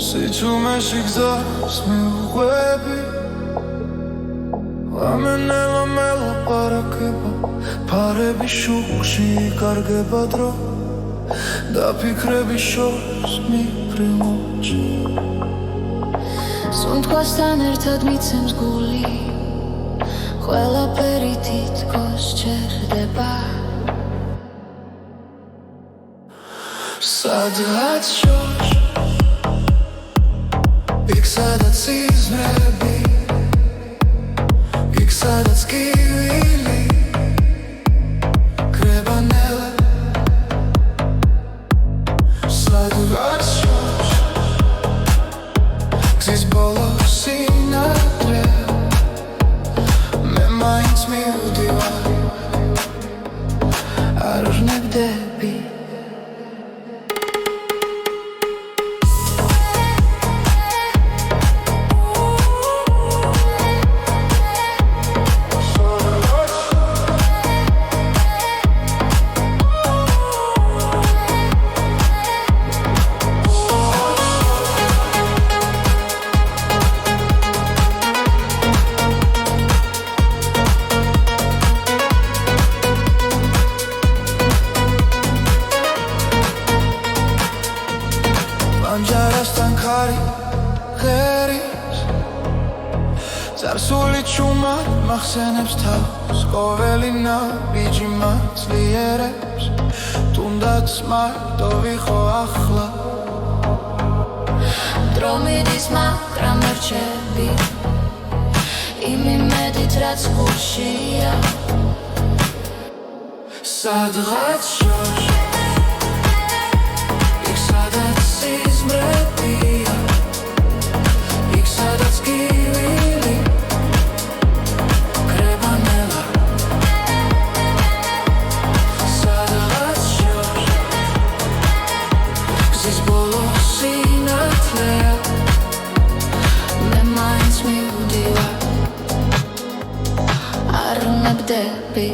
სიჩუმეში გზას მიუყვები ვამენელა მელაპარაკება ფარების შუქში იკარგება დრო და ფიქრების შორს მიფრინოჩი სუნთქვასთან ერთად მიცემს გული ყველაფერი თითქოს ჩერდება სადღაც შორს იქ სადაც სიზმრები იქ სადაც კივილი კრება ნელა სადღაც შორს გზის ბოლოს სინათლე მე მაინც მივდივარ არ ვნებდები Anjarastan khari gheris Zarsuli chumar makhsenebs tavs Qoveli nabiji matslierebs Tundats marto vikho akhla Dro miდის მაგრამ რჩები იმედით რაც გულშია სადღაც შორს იქ სადაც სიზმრებია იქ სადაც კივილი კრება ნელა სადღაც შორს გზის ბოლოს სინათლეა მე მაინც მივდივარ არ ვნებდები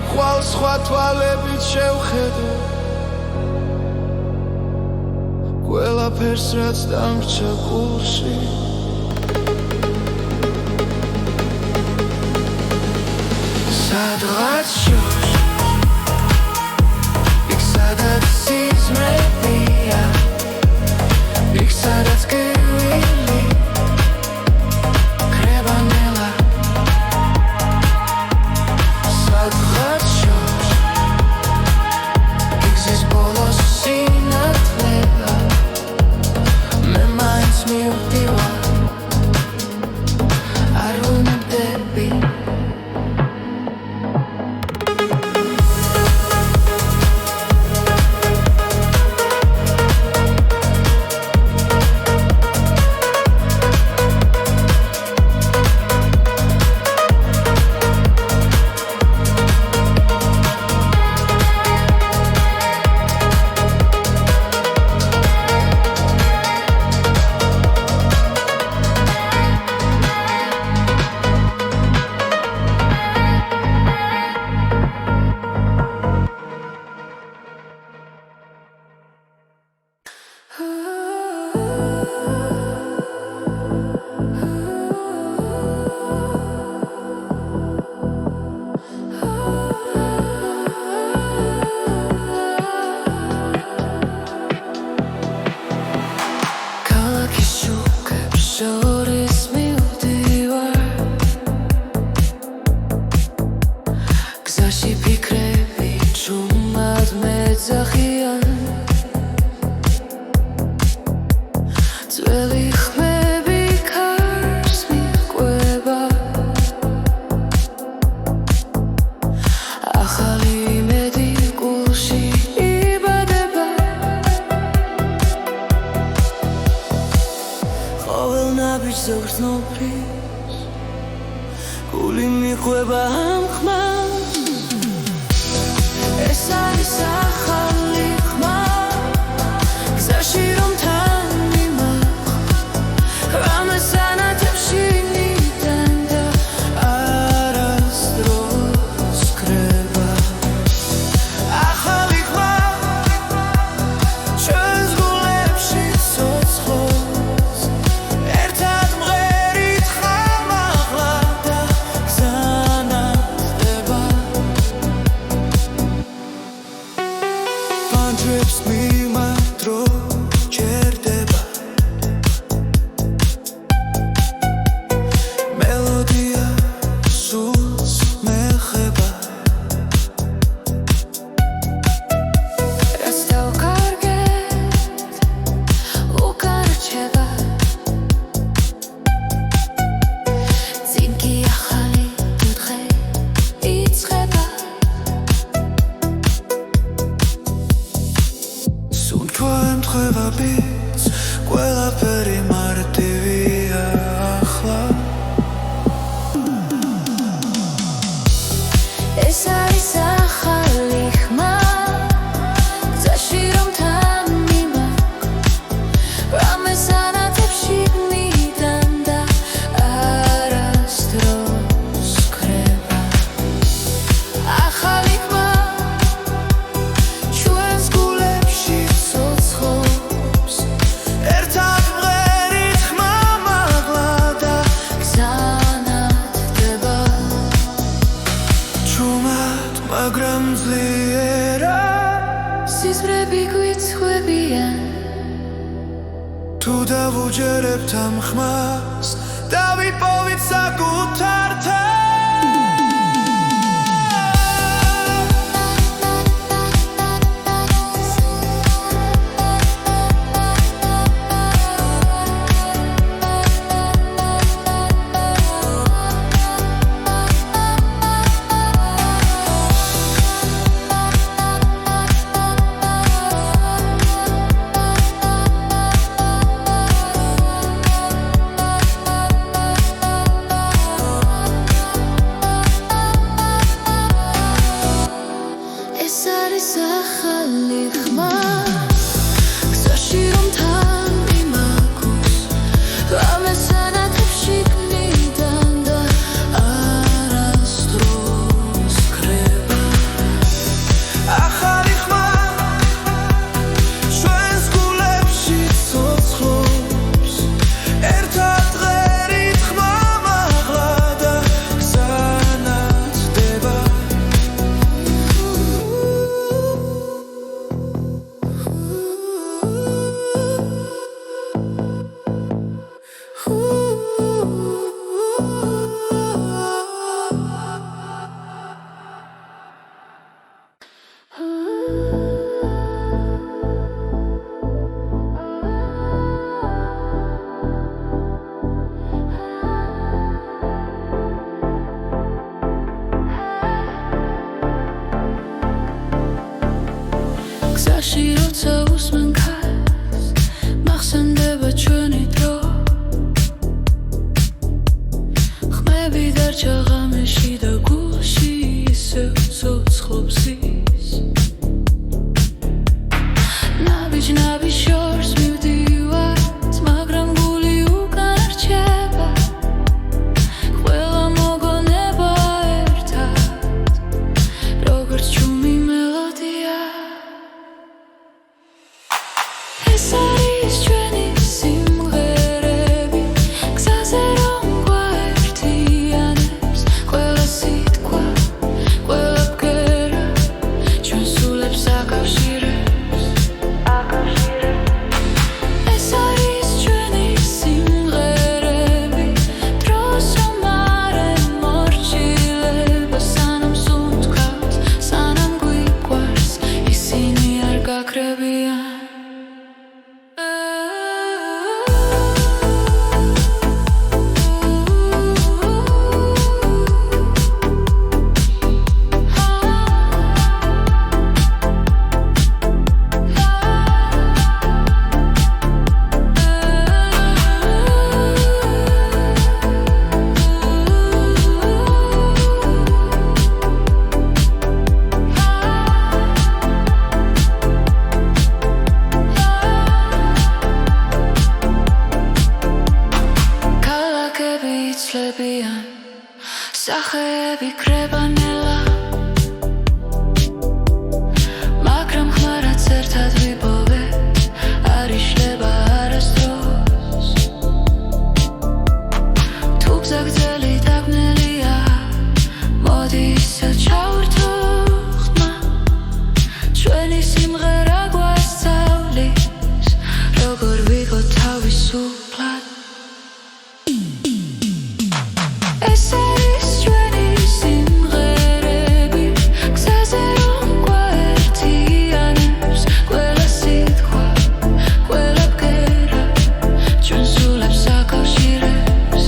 ხვალ სხვა თვალებით შევხედო ყველაფერს რაც დამრჩა გულში სადღაც შორს იქ სადაც სიზმრებია იქ სადაც კივილი კრება ნელა სადღაც შორს იქ გზის ბოლოს სინათლეა მე მაინც მივდივარ არ ვნებდები გზაში ფიქრები ჩუმ ჭუმად მეძახიან ძველი ხმები ქარს მიჰყვება ახალი იმედი გულში იბადება ყოველ ნაბიჯს ზოგრძნობს გული მიჰყვება ამ ხმას ეს არის ახალი ხმა გზაში რომ თან მიმაყ რამეს ანათებში ნიდან და არასდროს კრება ახალი ხმა ჩვენს გულებში ცოცხლობს ერთად მღერით ხმამაღლა და გზანახდება Punch me my throat, ჭერდება მელოდია სულს მეხება რაც დავკარგეთ უკან რჩება წინ კი ახალი დღე იწყება სუნთქვა ემთხვევა ბიძ ყველაფერი მარტივია ახლა ეს არის ახალი ხმა გზაში რომ თან მიმაყ რამეს ანათებში ნიდან და არასდროს კრება ახალი ხმა ჩვენს გულებში ცოცხლობს ერთად მღერით ხმამაღლა და გზანახდება ჭუმად მაგრამ ძლიერად სიზმრები გვიცხვებიან თუ დავუჯერებთ ამ ხმას დავიპოვით საკუთარ ეს არის ახალი ხმა გზაში რომ თან მიმაგოს რამეს ანათებში ნიდან და არასდროს კრება ახალი ხმა ჩვენს გულებში ცოცხლობს ერთად მღერით ხმამაღლა და გზანახდება გზაში როცა უსმენ ქარს მახსენდება ჩვენი დრო ხმები დარჩა ღამეში და გულში ისევ ცოცხლობს ის ნაბიჯ შორს მივდივართ მაგრამ გული უკან რჩება ყველა მოგონება ერთად როგორც ჭუმი მელოდია ეს არის ჩვენი სიმღერები გზაზე რომ გვაერთიანებს ყველა სახეები კრებანელა მაგრამ ხმარად ერთად ვიპოვეთ არ იშლება არასდროს თუ გზაგრძელი დაბნელია მოდი ისევ ჩავერთო ხმა ჩვენი სიმღერა გვასწავლის როგორ ვიყო თავისუფლად ეს არის ჩვენი სიმღერები გზაზე რომ გვაერთიანებს ყველა სიტყვა ყველა ბგერა ჩვენ სულებს აკავშირებს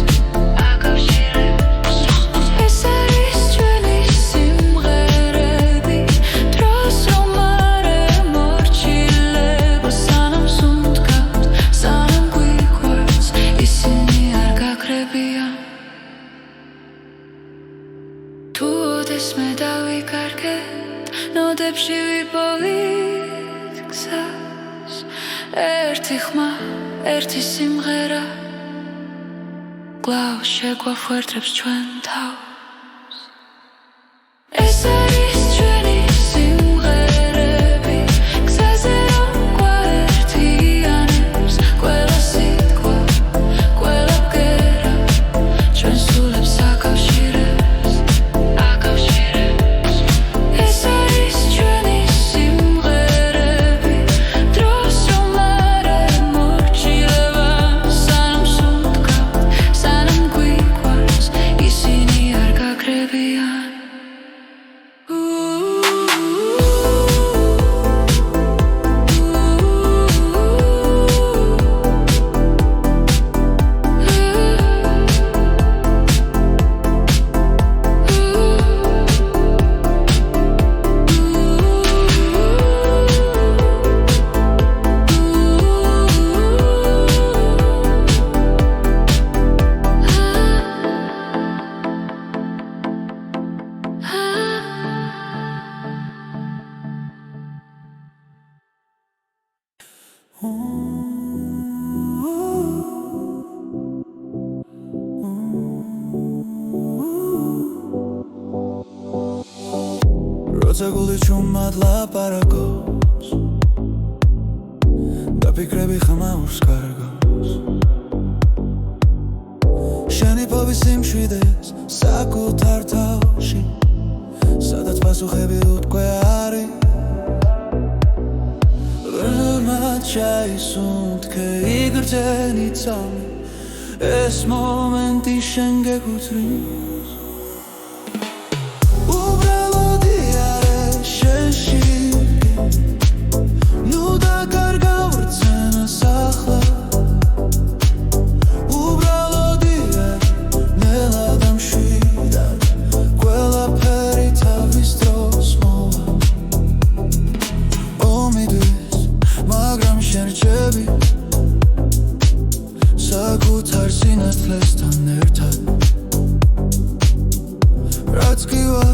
ეს არის ჩვენი სიმღერები დროს რომ არ ემორჩილება სანამ სუნთქავთ სანამ გვიყვარს ისინი არ გაქრებიან თუ ოდესმე დავიკარგეთ ნოდებში ვიპოვით გზას ერთი ხმა ერთი სიმღერა კვლავ შეგვაფუერდებს ჩვენ თავს ეს არის ჩვენი სიმღერები გზაზე რომ გვაერთიანებს ყველა სიტყვა ყველა ბგერა ჩვენ სულებს აკავშირებს ეს არის ჩვენი სიმღერები დროს რომ არ ემორჩილება სანამ სუნთქავთ სანამ გვიყვარს ისინი არ გაქრებიან როცა გული ჩუმად ლაპარაკობს და ფიქრები ხმაურს კარგავს შენი ფობის სიმშვიდეს საკუთარ თავში სადაც პასუხები უთქვე არის ბრმად ჩაისუნთქე იგრძენი წამი ეს მომენტი შენ გეკუთვნის საკუთარ სინათლესთან ერთად რაც გივა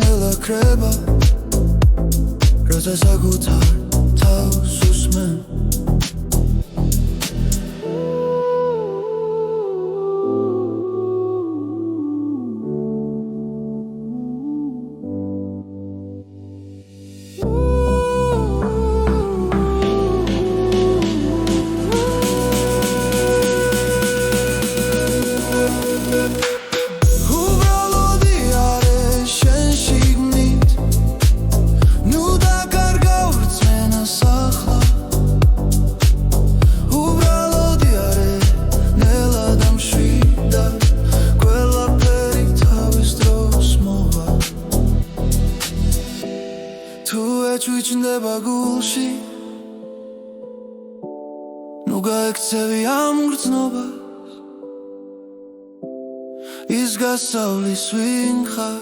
ნელა ქრება როცა საკუთარ თავს უსმენ ჩუჩნდება გულში ნუ გაექცევი ამ გრძნობას ის გასავლის ვინ ხარ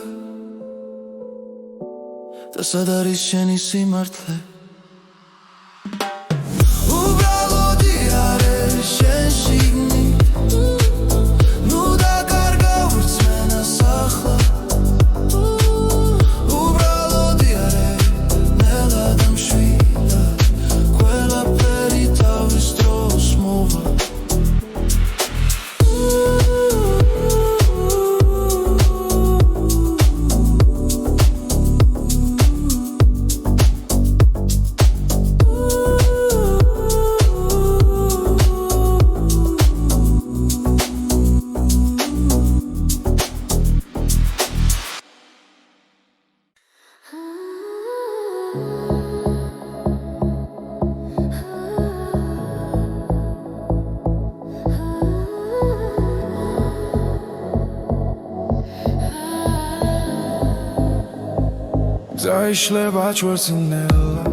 და სად არის შენი სიმართლე უბრალოდი არის შენ შიგნით ნუ დაკარგა ვრცენას ახლა Zaişleba çvărținela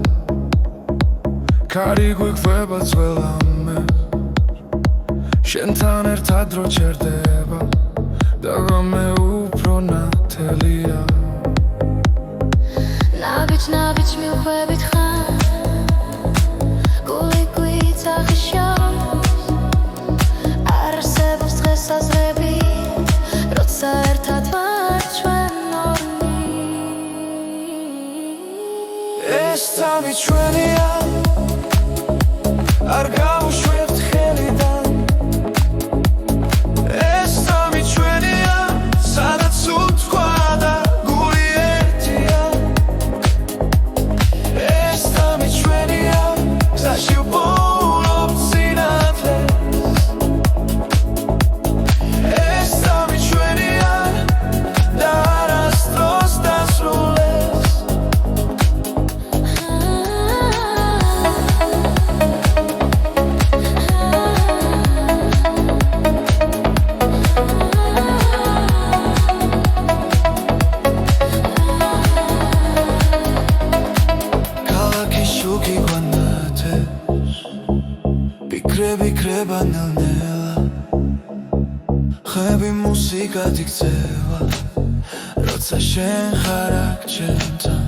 Cari guiqveba ძველამე შენთან ერთად დრო ჩერდება და ღამე უფრო ნათელია ნაბიჯ მივხვებით ხარ გული გვიცახიშავს არ არსებობს დღესაზრები როცა ერთად ვარ ჩვენ ორნი ეს სამი ჩვენია არ გავუშვებთ ხელიდან ეს სამი ჩვენია სადაც უთქვა და გული ერთია ეს სამი ჩვენია გზაში ვპოულობთ სინათლეს ეს სამი ჩვენია და არასდროს დასრულდეს Bikre banalnela Xebi muzikat iktseva Rotsa shen xarak čentan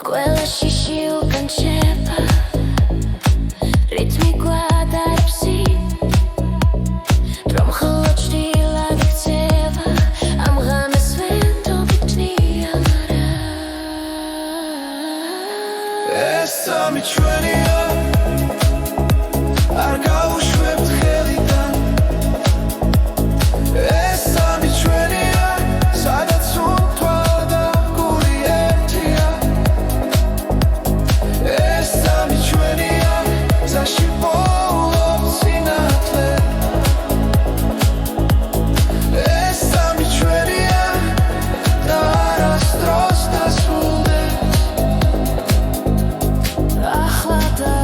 ყველა შიში უკან შეება რითმი გვადარბსი რომ მხოლოდ ჭრილად იქცევა ამ ღამეს ვენდობი ჭნია მარა ეს სამი ჩვენია არ გავუშვებთ ხელიდან ეს სამი ჩვენია სადაც უთქვა და გული ერთია ეს სამი ჩვენია გზაში ვპოულობთ სინათლეს ეს სამი ჩვენია და არასდროს დასრულდეს ახლა და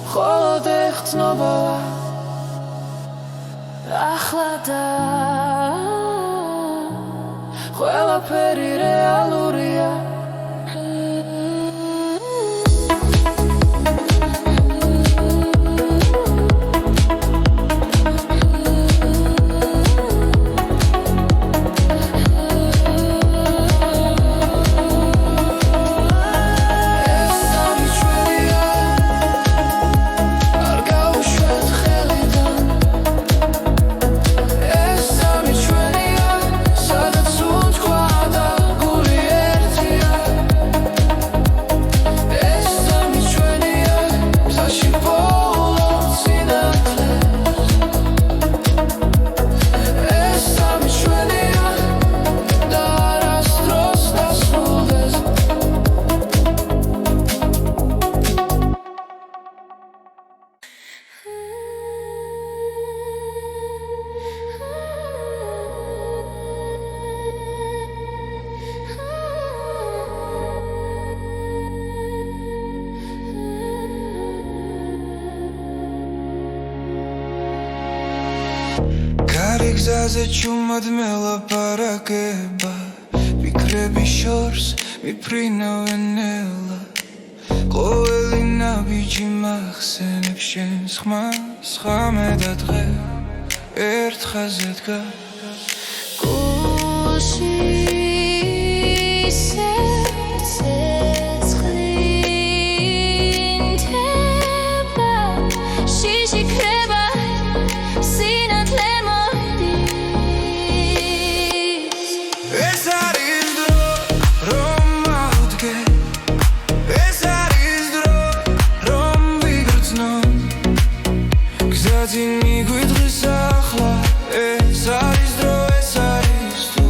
მხოლოდ ეხცნობოა ახლა და ყველაფერი რეალურია ეს სამი ჩვენია არ გავუშვებთ ხელიდან ეს სამი ჩვენია სადაც უთქვა და გული ერთია ეს სამი ჩვენია გზაში ვპოულობთ სინათლეს ეს სამი ჩვენია და არასდროს დასრულდეს Cari gzaze ciumad me la parageba Bikrebi shors mi prina venela Qoeli nabiji maxseneb shens xmas Xame dadghe ert xazedga გულში ცეცხლინდება შიში ქრება სინათლე მოდის Es არის დრო რომ ავდგე Es არის დრო რომ ვიგრძნო გზაზე მიგვიდღეს ახლა Es არის დრო ეს არის თუ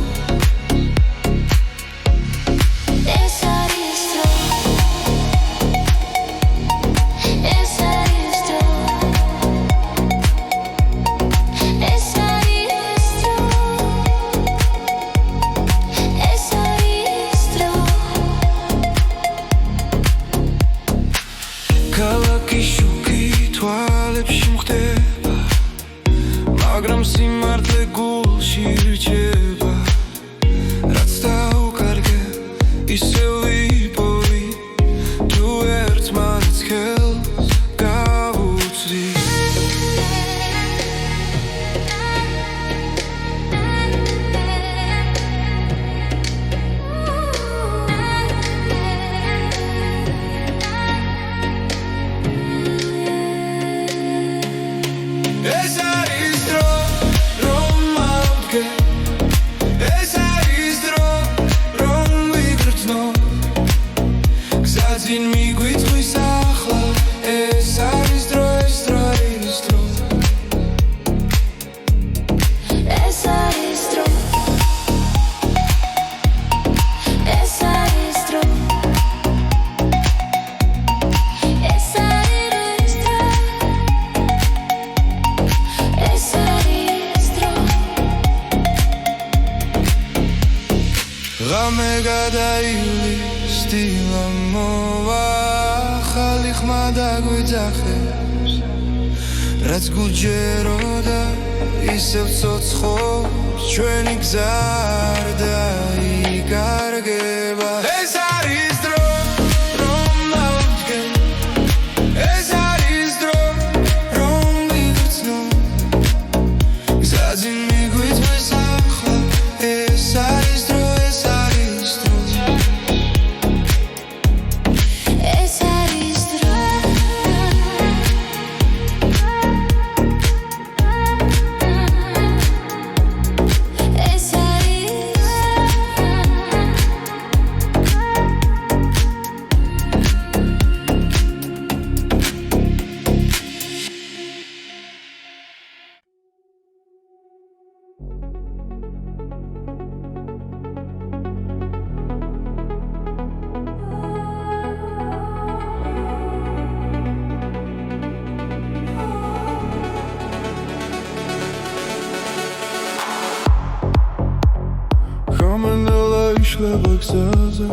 გზადინ მიგვიწვის ახლა ეს არის დრო ეს დრო არის დრო ეს არის დრო ეს არის დრო ეს არის დრო ეს არის დრო ღამე გადაივლის დილა მოვა ახალი ხმა დაგვიძახებს რაც გულჯეროდა ისევ ცოცხობს ჩვენი გზა არ დაიკარგება ეს არის დრო რომ დავდგენ ეს არის დრო რომ ვიგრძნო გზადინ მიგვიწვის ახლა ეს არის დრო ეს არის დრო ეს არის დრო ეს გამენდელა იშლება გზაზე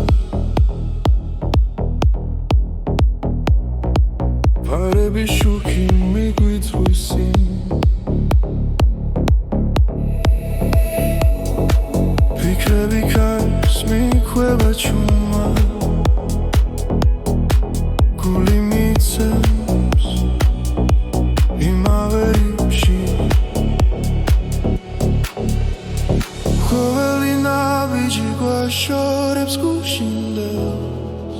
ფარების შუქი მიგვიწვის წინ ფიქრები ქარს მიქვევა ჩუმა გული მიცემს იმავე რიფში ყოველი ნაბიჯი გვაშორებს გუშინდელს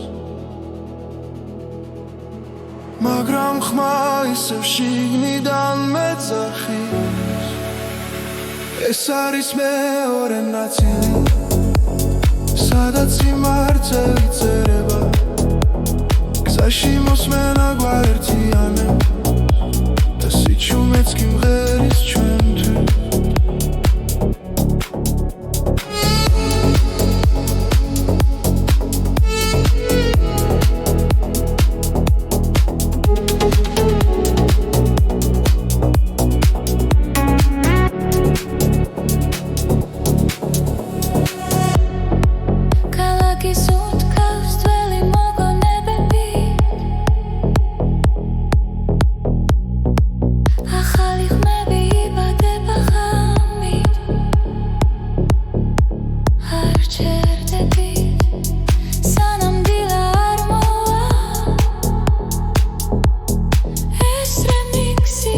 მაგრამ ხმა ისევ შიგნიდან მეძახის ეს არის მეორე ნაწილი სადაც სიმართლე იწერება გზაში მოსმენა გვაერთიანებს და სიჩუმეც კი მღერის ჩვენთვის ქალაქის უთქავს ძველი მოგონებები ახალი ხმები იბადება ღამით არ ჩერდებით სანამ დილა არ მოვა ეს რემიქსი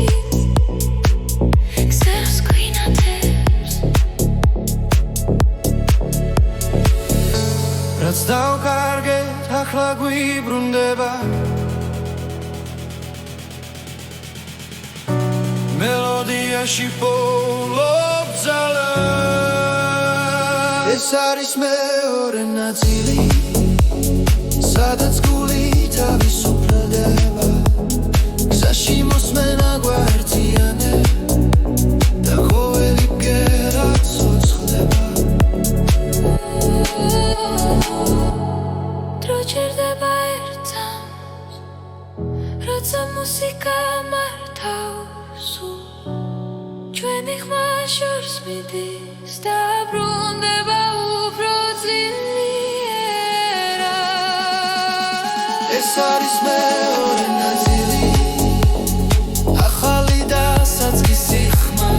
გზებს გვინათებს რაც დავკარგეთ ახლა გვიბრუნდება მელოდიაში პოულობ ძალას ეს არის მეორე ნაწილი სადაც გული თავისუფლდება გზაში მოსმენა გვაერთიანებს და ყოველი ბგერა ცოცხლდება დრო ჩერდება ერთად როცა მუსიკა მართავს ჩვენი ხმა შორს მიდის და ბრუნდება უფრო ძლიერად ეს არის მეორე ნაწილი ახალი და საწყისი ხმა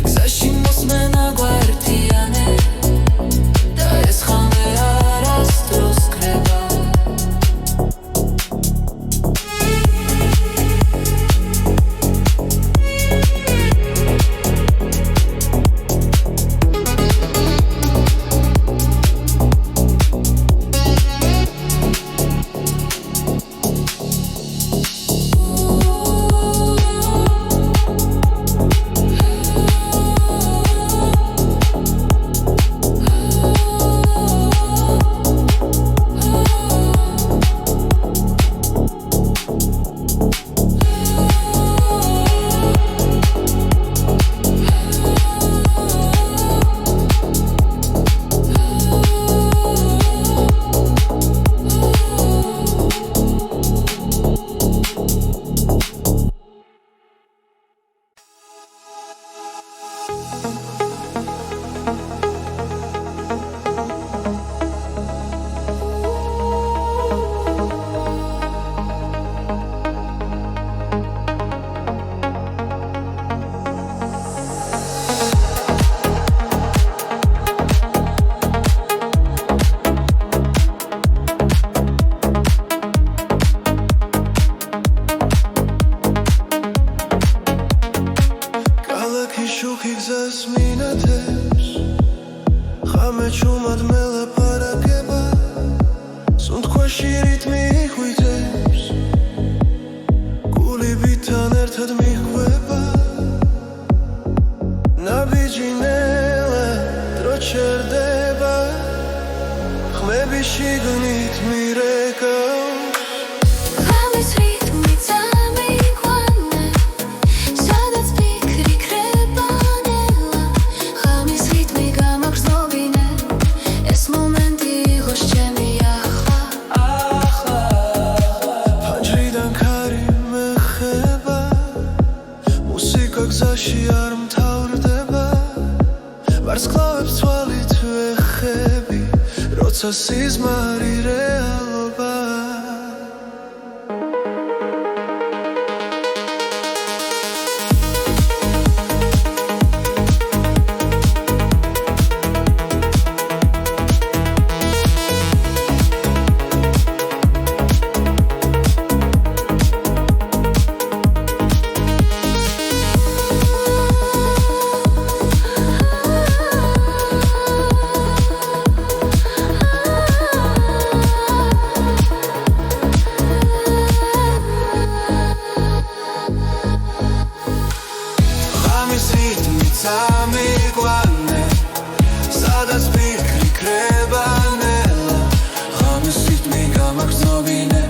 გზაში მოსმენა გვაერთიანებს და ეს ხამე არასდროს კრება ხმები შიგნით მირეკავს ღამის რიტმი წამიყვანე სადაც ფიქრი ქრება ნელა ღამის რიტმი გამაგრძნობინე ეს მომენტი იყოს ჩემი ახლა ფანჯრიდან ქარი მეხება მუსიკა გზაში არ მთავრდება ვარსკვლავებს თვალით ვეხები როცა სიზმარი რეალობა ღამის რიტმი წამიყვანე სადაც ფიქრი ქრება ნელა ღამის რიტმი გამაგრძნობინე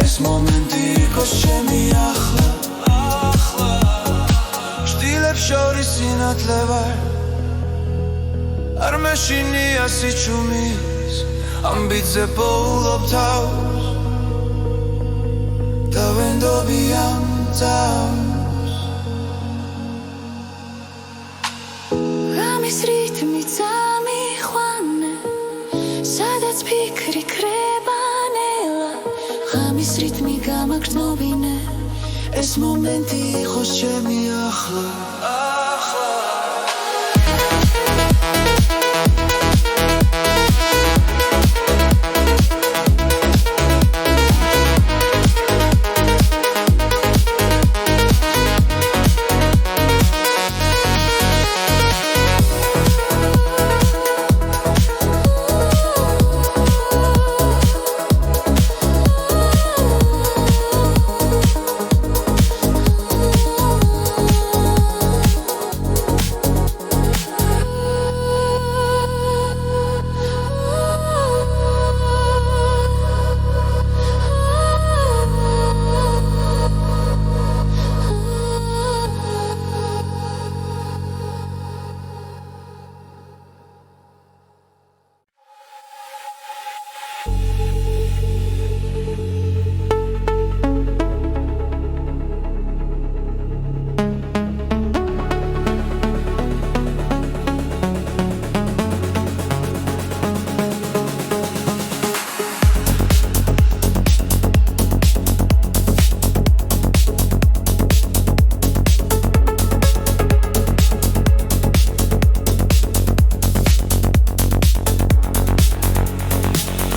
ეს მომენტი იყოს ჩემი ახლა შტილებს შორის სინათლე ვარ არ მეშინია სიჩუმის ამბიძე პოულობ თავს და ვენდობი ამ თავს ღამის რიტმი წამიყვანე სადაც ფიქრი ქრება ნელა ღამის რიტმი გამაგრძნობინე ეს მომენტი იყოს ჩემი ახლა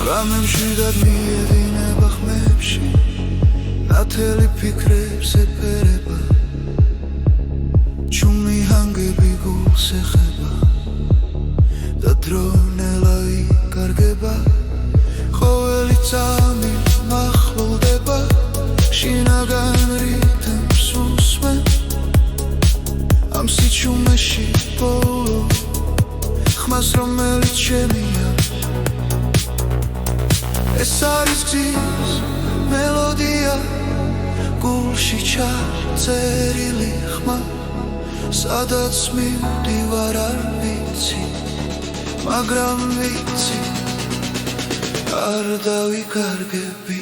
ღამებში დადმიედინება ხმებში ნათელი ფიქრებს ეფერება ჩუმი ჰანგები გულს ეხება და დრონელა იკარგება ყოველი წამი მახლოვდება შინაგან რიტმს უსმენ ამ სიჩუმეში ბოლო ხმას რომელიც ჩემია ეს არის გზის მელოდია გულში ჩაწერილი ხმა სადაც მივდივარ არ ვიცი მაგრამ ვიცი არ დავიკარგები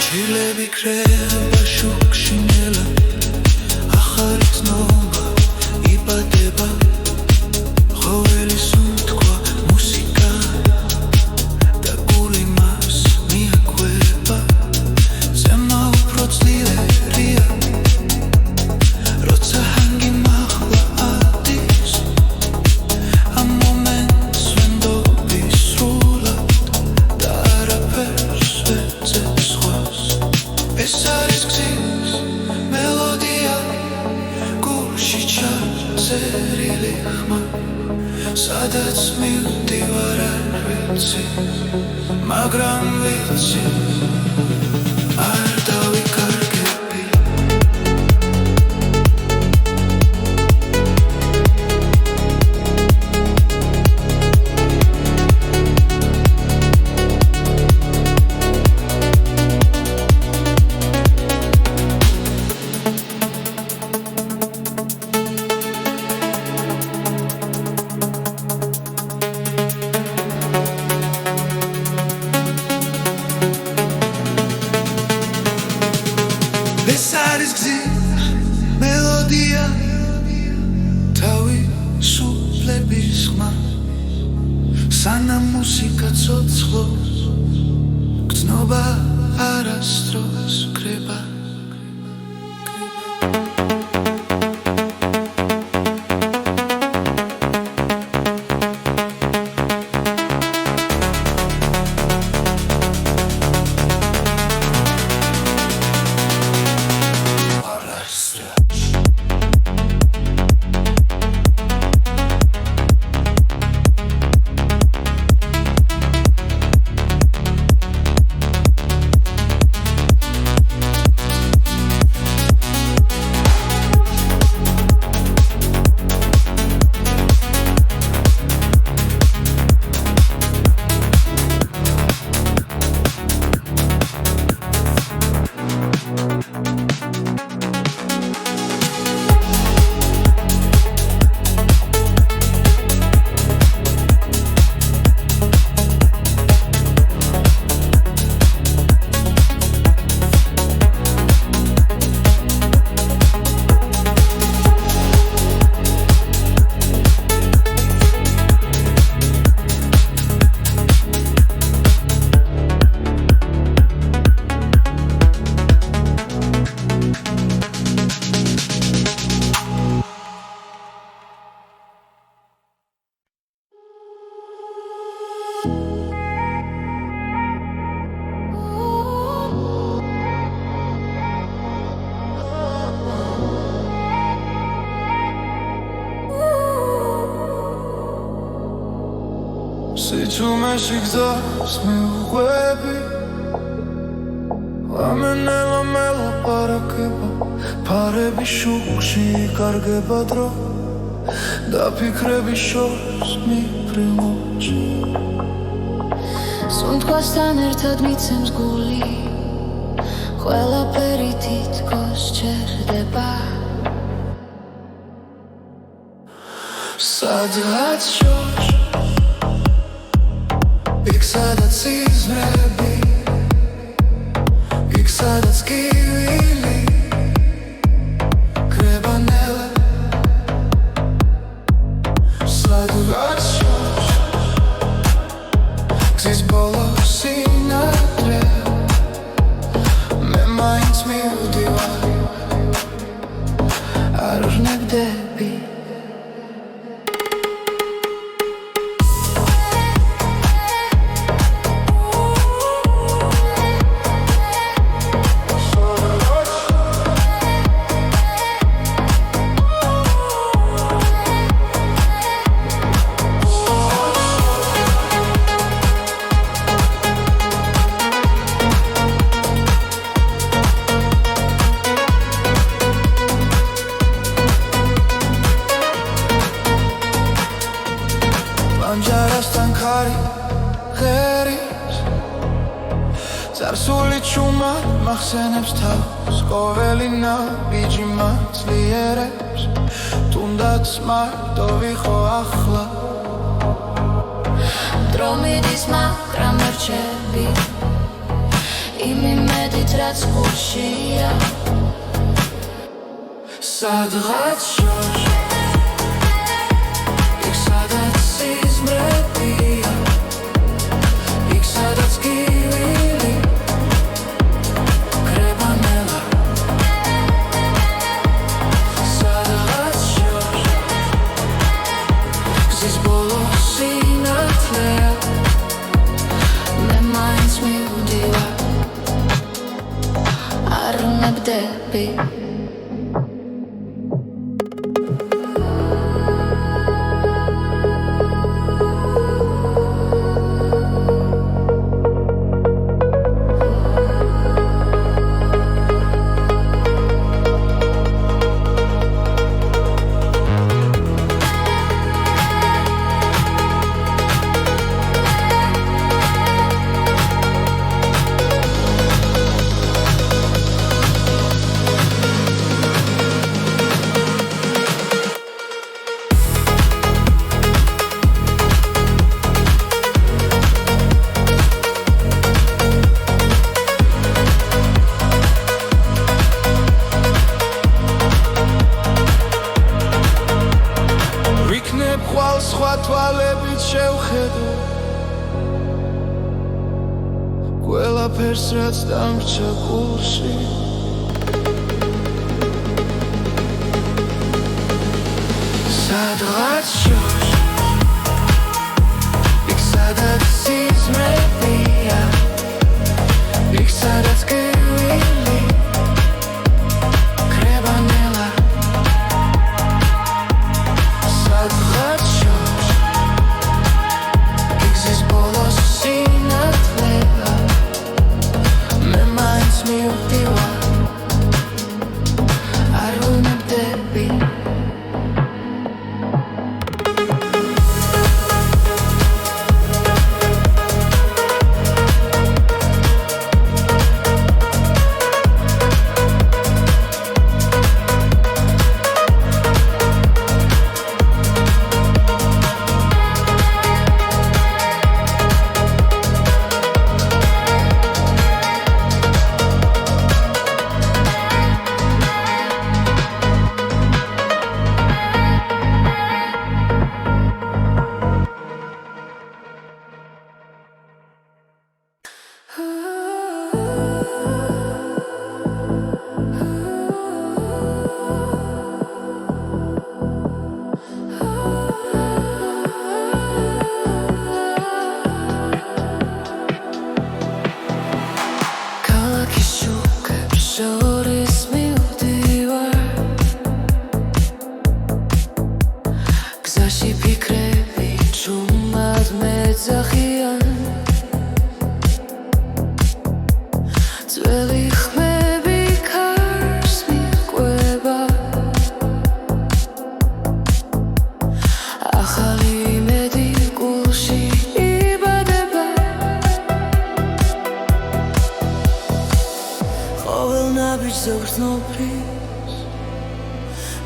ჩილები ქრება შუქში ნელა ახალი ცნობა იბადება ყოველი სუნთქვა მუსიკა და გული მას მიაკვება ზემა უფრო ძლიერია როცა ჰანგი მაღლა ადის ამ მომენტს ვენდობი სრულად და არ ვიცი, მაგრამ ვიცი არ დავიკარგები ეს არის გზის მელოდია თავისუფლების ხმა სანამ მუსიკა ცოცხლობს გრძნობა არასდროს კრება სიჩუმეში გზას მიუყვები ლამენელა მელაპარაკება ფარების შუქში იკარგება დრო და ფიქრების შორს მიფრინვოჩი სუნთქვასთან ერთად მიცემს გული ყველაფერი თითქოს ჩერდება სადღაც შორს იქ სადაც იზრები იქ სადაც კივილი კრება ნელა სადღაც შორს გზის ბოლო სინათლე მე მაინც მივდივარ არ ვნებდები ანჯარასთან ხარი ღერის წარსული ჩუმა მახსენებს თავს ყოველი ნაბიჯი მაცლიერებს თუნდაც მარტო ვიყო ახლა დრო მიდის მაგრამ ერჩები იმ იმედით რაც გულშია სადღაც შორს იქ სადაც სიზმრებია იქ სადაც კივილი კრება ნელა სადღაც შორს გზის ბოლო სინათლეა მე მაინც მივდივარ არ ვნებდები ყველაფერს რაც დამრჩა გულში სადღაც შორს იქ სადაც სიზმრებია იქ სადაც გევილი კრებანელა სადღაც შორს იქ ბოლოს სინათლეა მე მაინც მივდივარ არ ვუნდები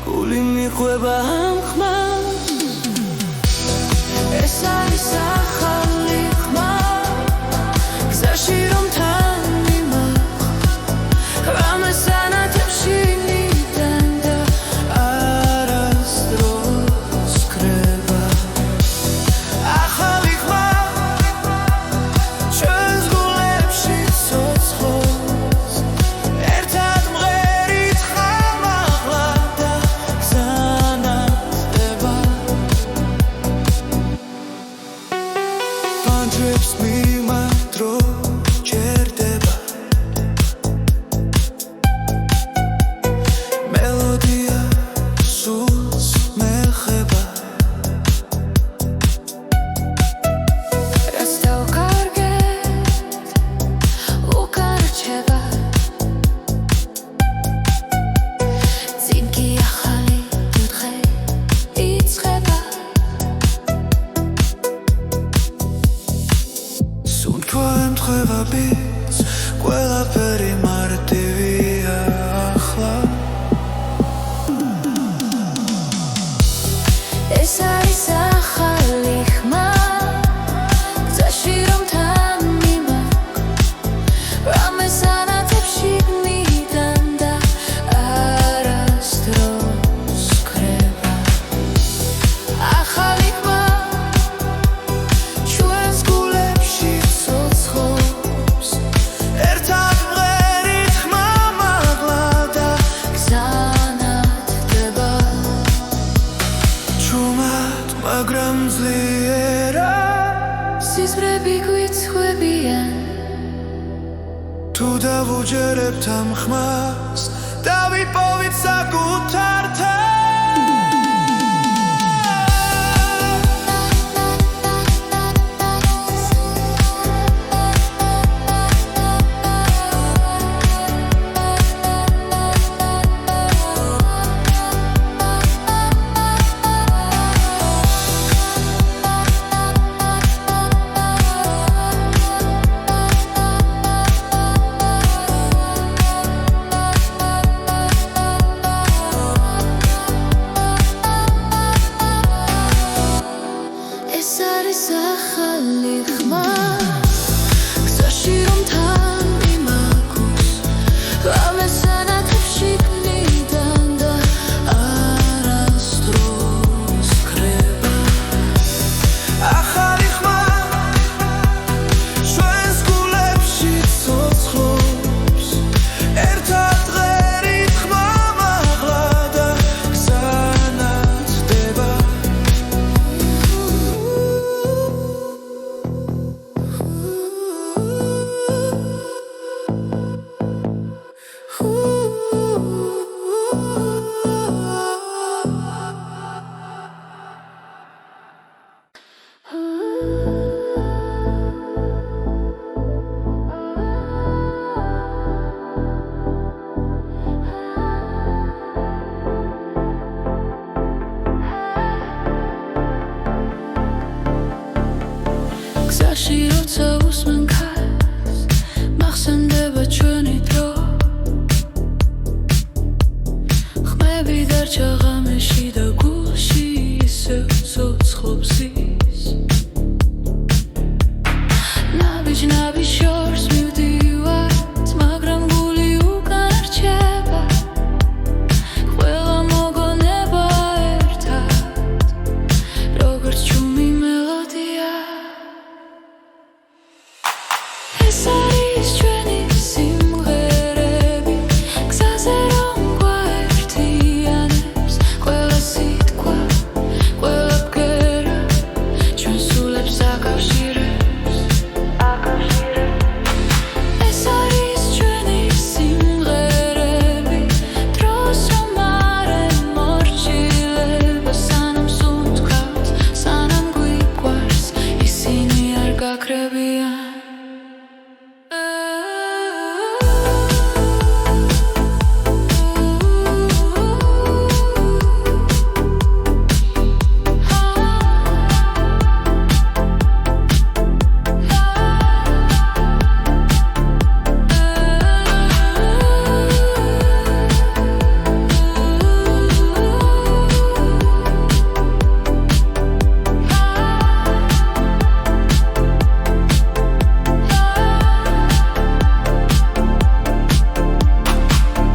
გული მიყვება ამ ხმას ეს არის ახალი ხმა გზაში რომ თან მიმახვ რამეს ანათებში ნიდან და არასდროს კრება ახალი ხმა ჩვენს გულებში ცოცხლობს ერთად მღერით ხამაღლა და გზანათდება პანჯრებს მიმართრო ჯერდება მელოდია სულს მეხება რაც დავკარგეთ უკან რჩება წინ კი ახალი დღე იწყება სუნთქვა ემთხვევა ბიძ ყველაფერი მარტივია ახლა ეს არის ახალი ხმა გზაში რომ თან მიმახვ რამეს ანათებში ნიდან და არასდროს კრება ახალი ხმა ჩვენს გულებში ცოცხლობს ერთად მღერით ხმამაღლა და გზანათდება ჩუმად მაგრამ ძლიერა სიზმრები გვიცხვებიან თუ დავუჯერებთ ამ ხმას დავიპოვით საკუთარ ბიჭნაბის შორს მივდივართ, მაგრამ გული უკან რჩება, ყველა მოგონება ერთად, როგორც ჩუმი მელოდია. ეს არის ჩვენი სიმღერები, გზაზე რომ გვაერთიანებს, ყველა სიტყვა, ყველა ბგერა ჩვენ სულებს აკავშირებს. ეს არის ჩვენი სიმღერები, დროს რომ არ ემორჩილება, სანამ სუნთქავთ, სანამ გვიყვარს, ისინი არ გაქრებიან.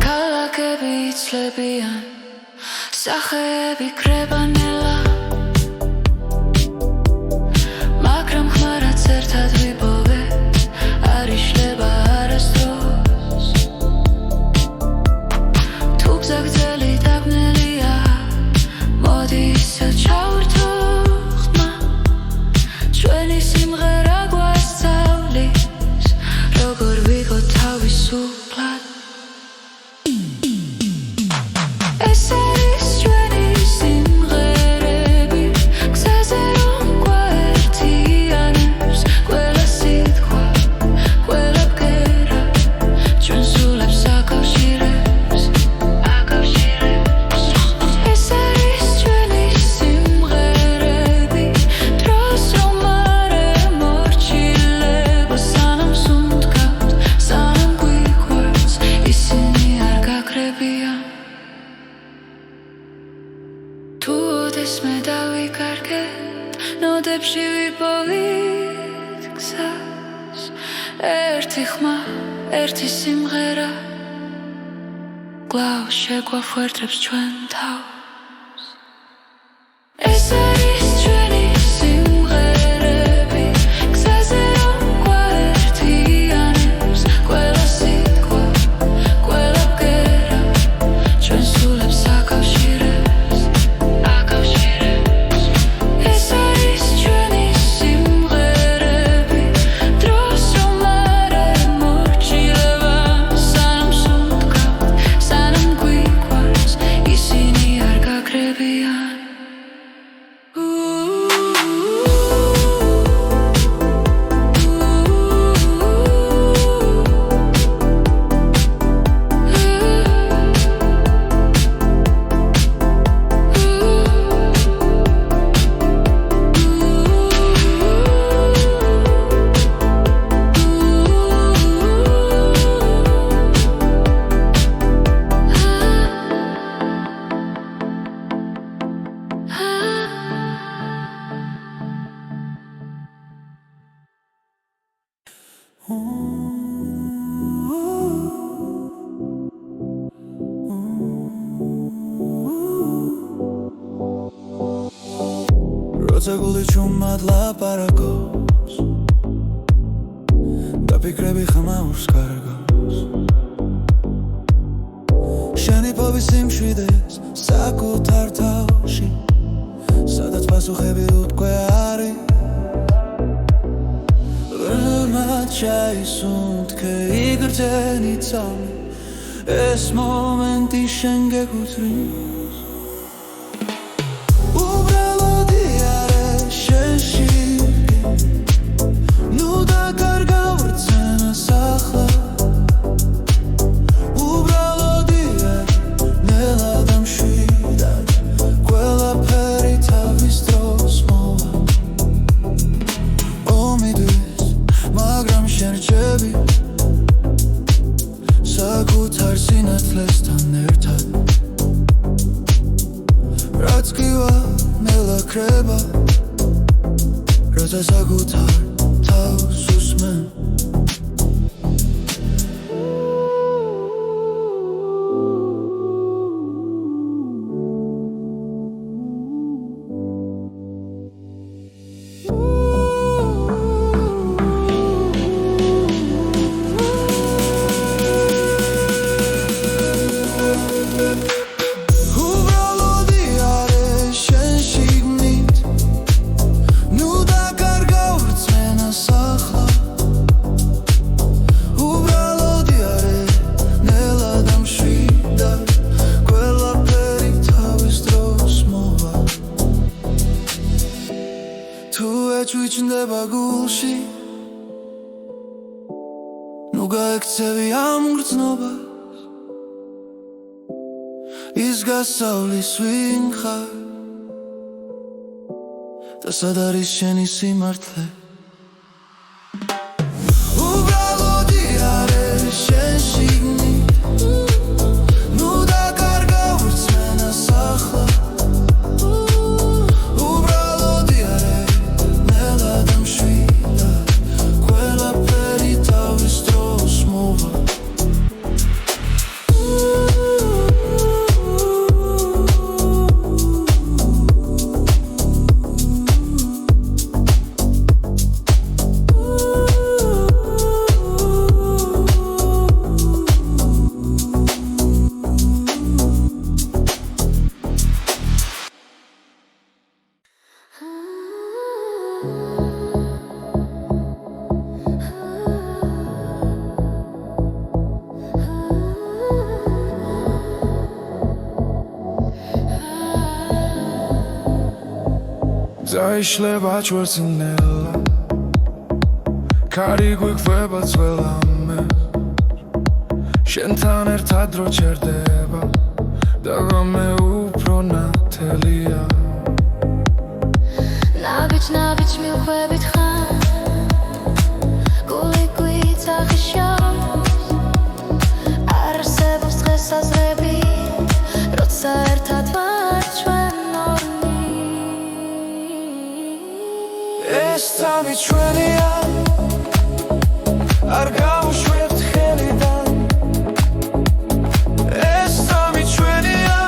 ქალაქები იცლებიან, სახეები კრებანელა, მაგრამ ხმარაც ერთად ვიპოვეთ, არ იშლება არასდროს. თუ გზა გრძელი დაბნელია, მოდი ისევ ჩავერთო ხმა, ჩვენი სიმღერა გვასწავლის, როგორ ვიღოთ თავისუფლად. ეს არის ჩვენი სიმღერები, გზაზე რომ გვაერთიანებს, ყველა სიტყვა, ყველა ბგერა ჩვენ სულებს აკავშირებს. ეს არის ჩვენი სიმღერები, დროს რომ არ ემორჩილება, სანამ სუნთქავთ, სანამ გვიყვარს, ისინი არ გაქრებიან. თუ ოდესმე დავიკარგეთ, ნოდებში ვიპოვით გზას, ერთი ხმა, ერთი სიმღერა, კვლავ შეგვაფუერდებს ჩვენ თავს. ეს არის ჩვენი სიმღერები, გზაზე რომ გვაერთიანებს, ყველა სიტყვა, ყველა ბგერა ჩვენ სულებს აკავშირებს. ეს არის ჩვენი სიმღერები, დროს რომ არ ემორჩილება, სანამ სუნთქავთ, სანამ გვიყვარს, ისინი არ გაქრებიან. როცა გული ჩუმად ლაპარაკობს და ფიქრები ხმაურს კარგავს, შენი ფობის სიმშვიდეს საკუთარ თავში, სადაც პასუხები უთქვე არის. ბრმად ჩაისუნთქე იგრძენი ცალი, ეს მომენტი შენ გეკუთვნის. საკუთარ სინათლესთან ერთად, რაც კივა მელაქრება, როცა საკუთარ თავს უსმენ. ნუ გაექცევი ამ გრძნობას ის გასავლის ვინ ხარ და სად არის შენი სიმართლე უბრალოდი არ არის შენ შიგნით ნუ დაკარგა ვრცმენას ახლა უბრალოდი არ არის ნელა და მშვიდა ყველაფერი თავის დროს მოვა Zaişleba çvărținela Cari guiqveba tzvelame Shentan ertad ro cherdeba Dagame upro natelia ნაბიჯ მივხვებით ხარ გული გვიწახიშავს არ არსებობს დღესაზრები როცა ერთად ვართ ჩვენ ორნი ეს სამი ჩვენია არ გავუშვებთ ხელიდან ეს სამი ჩვენია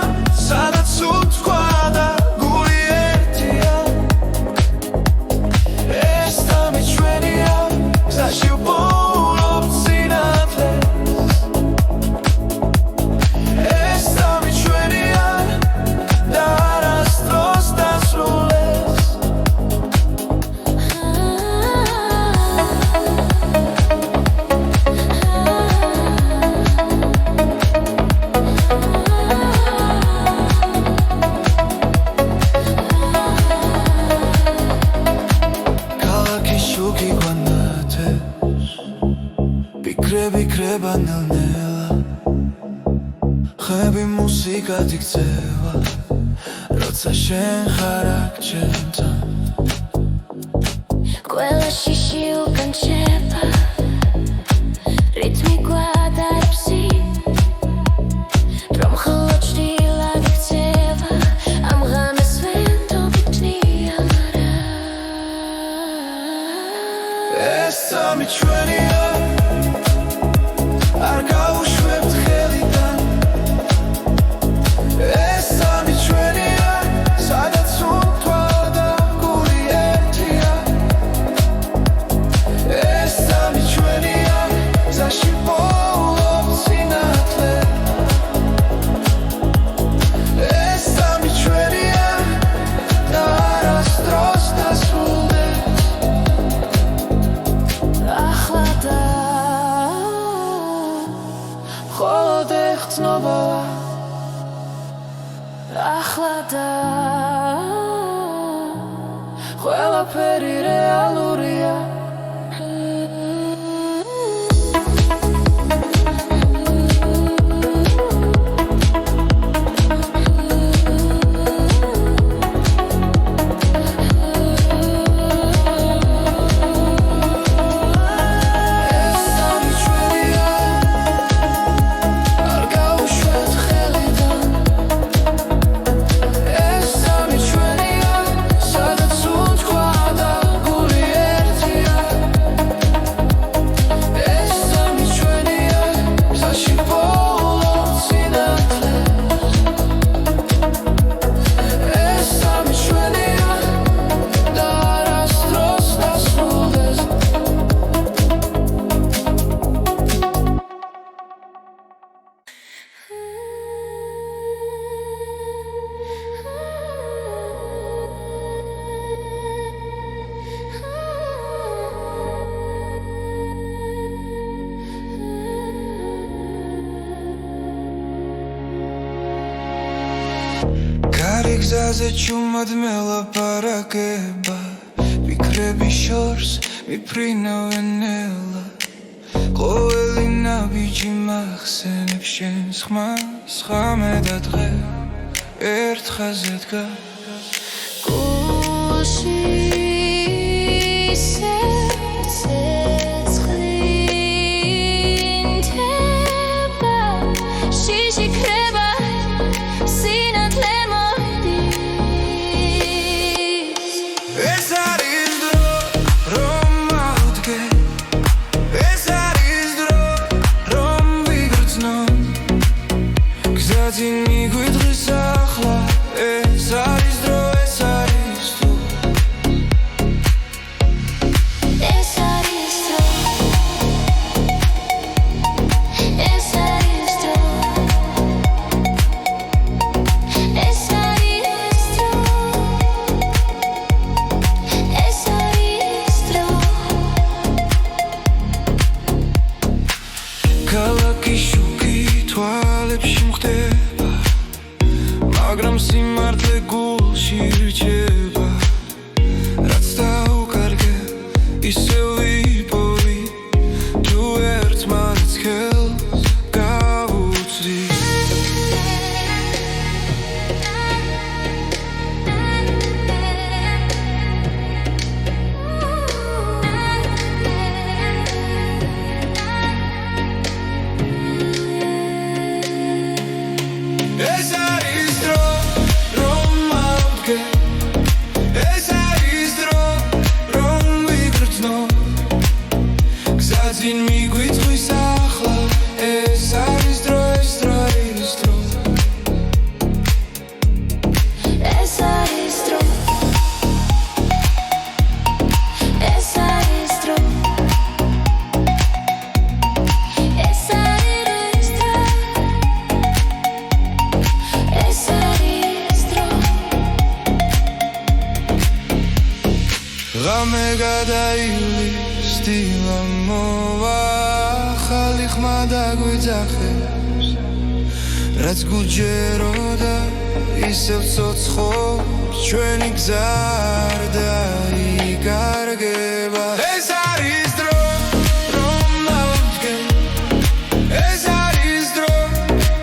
სადაც უთქვა და გული ერთია ეს სამი ჩვენია გზაში ვპოულობთ სინათლეს ეს სამი ჩვენია და არასდროს დასრულდეს Շուքի գանաթես Բիկրեբի կրեբանելնելա Խեբի մուսիկա դիքցևա Ռոցա շեն խարակ չենտան ყველა შიში უკანჩება რითმი გვადარბსი რომ მხოლოდ ჭრილად იქცევა ამ ღამეს ვენდობი ჭნია მარა ეს სამი ჩვენია არ გავუშვებთ ხელიდან ეს სამი ჩვენია სადაც უთქვა და გული ერთია ეს სამი ჩვენია გზაში ვპოულობთ სინათლე ეს სამი ჩვენია და არასდროს დასრულდეს ახლა და მხოლოდ ეხცნობა ახლა და ყველაფერი რეალურია ეს სამი ჩვენია არ გავუშვებთ ხელიდან ეს სამი ჩვენია სადაც უთქვა და გული ერთია ეს სამი ჩვენია გზაში ვპოულობთ სინათლეს ეს სამი ჩვენია და არასდროს დასრულდეს Cari gzaze ciumad me la parakeba Bikrebi shors mi prina venela Qoel ბიჭი მახსენებს შენს ხმას ხამე და დღე ერთ ხაზზე დგას გულში ცეცხლინთება შიში ქრება სინათლე მოდის ეს არის დრო რომ ავდგე ეს არის დრო რომ ვიგრძნო გზაზე მიგვიდღის ახლა ეს არის დრო ეს არის დრო ეს არის დრო ეს არის დრო ეს არის დრო ეს არის დრო ქალაქი შუქი თვალებში მხდება მაგრამ სიმართლე გულში რჩება რაც დაუკარგე ისევ ვიპოვი თუ ერთმანეთს ხელს გავუწვდი ეს არის დრო რომ ავდგე ეს არის დრო რომ ვიგრძნო გზაზე მიგვიწვის ახლა ეს არის დრო ეს არის დრო ეს არის დრო ეს არის დრო ეს არის დრო ეს არის დრო ღამე გადაივლის დილა მოვა ახალი ხმა დაგვიძახებს რაც გულჯეროდა ისევ ცოცხობს ჩვენი გზა არ დაიკარგება ეს არის დრო რომ ავდგე ეს არის დრო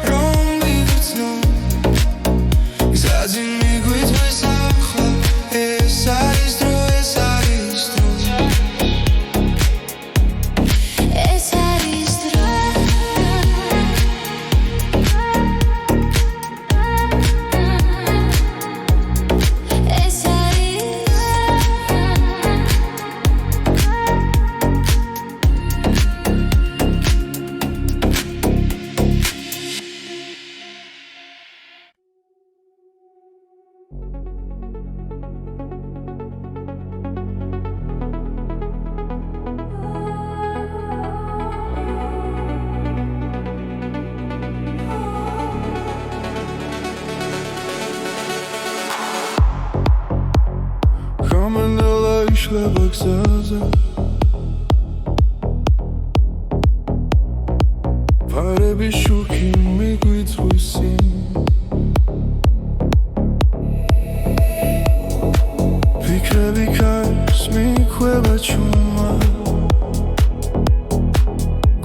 რომ ვიგრძნო გზაზე მიგვიწვის ახლა ეს არის დრო ეს არის დრო ეს არის დრო ეს გამენდელა იშლება გზაზე ფარები შუქი მიგვიწვის წინ ფიქრები ქარს მიქვება ჩუმა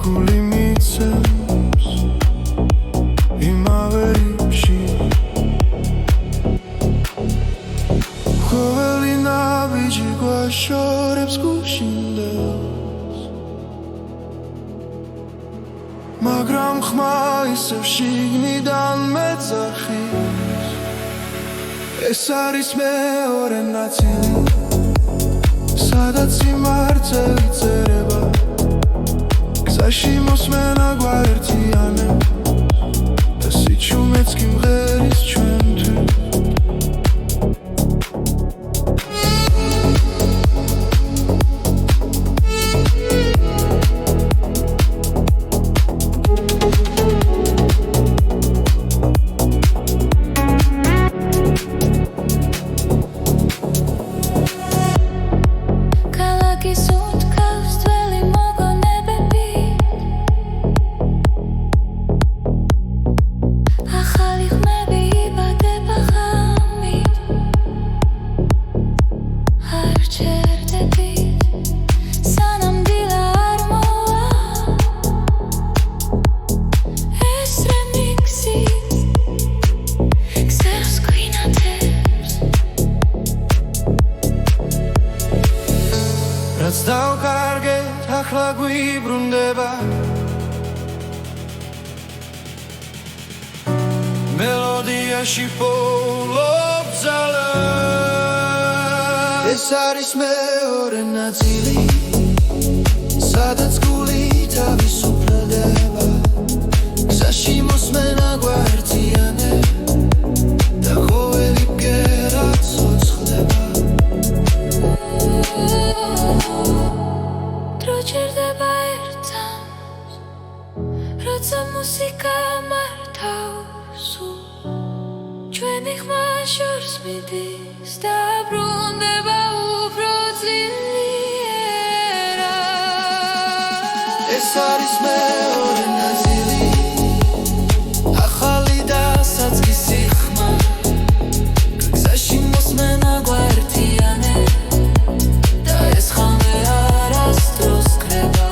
გული მიცემს იმავე რიფში ყოველი ნაბიჯი გვაშორებს გუშინდელს მაგრამ ხმა ისევ შიგნიდან მეძახის ეს არის მეორე ნაწილი სადაც სიმართლე იწერება გზაში მოსმენა გვაერთიანებს და სიჩუმეც კი მღერის ჩვენთვის ქალაქის უთქავს ძველი დაგვიბრუნდება მელოდიაში პოულობ ძალა ეს არის მეორე ნაწილი სადაც გული თავისუფლდება გზაში მოსმენა გვაერთიანე და ყოველი ბგერა ცოცხლდება დრო ჭირდება ერთად როცა მუსიკა მართავს ჩვენი ხმა შორს მიდის და ბრუნდება უფრო ძლიერად ეს არის მეორე ნაწილი ახალი და საწყისი ხმა გზაში მოსმენა გვაერთიანე და ეს ხამე არასდროს ქრება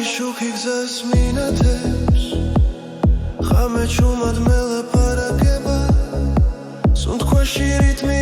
შუქი გზას მინათებს ხამე ჩუმად მელაპარაკება სუნთქვაში რითმი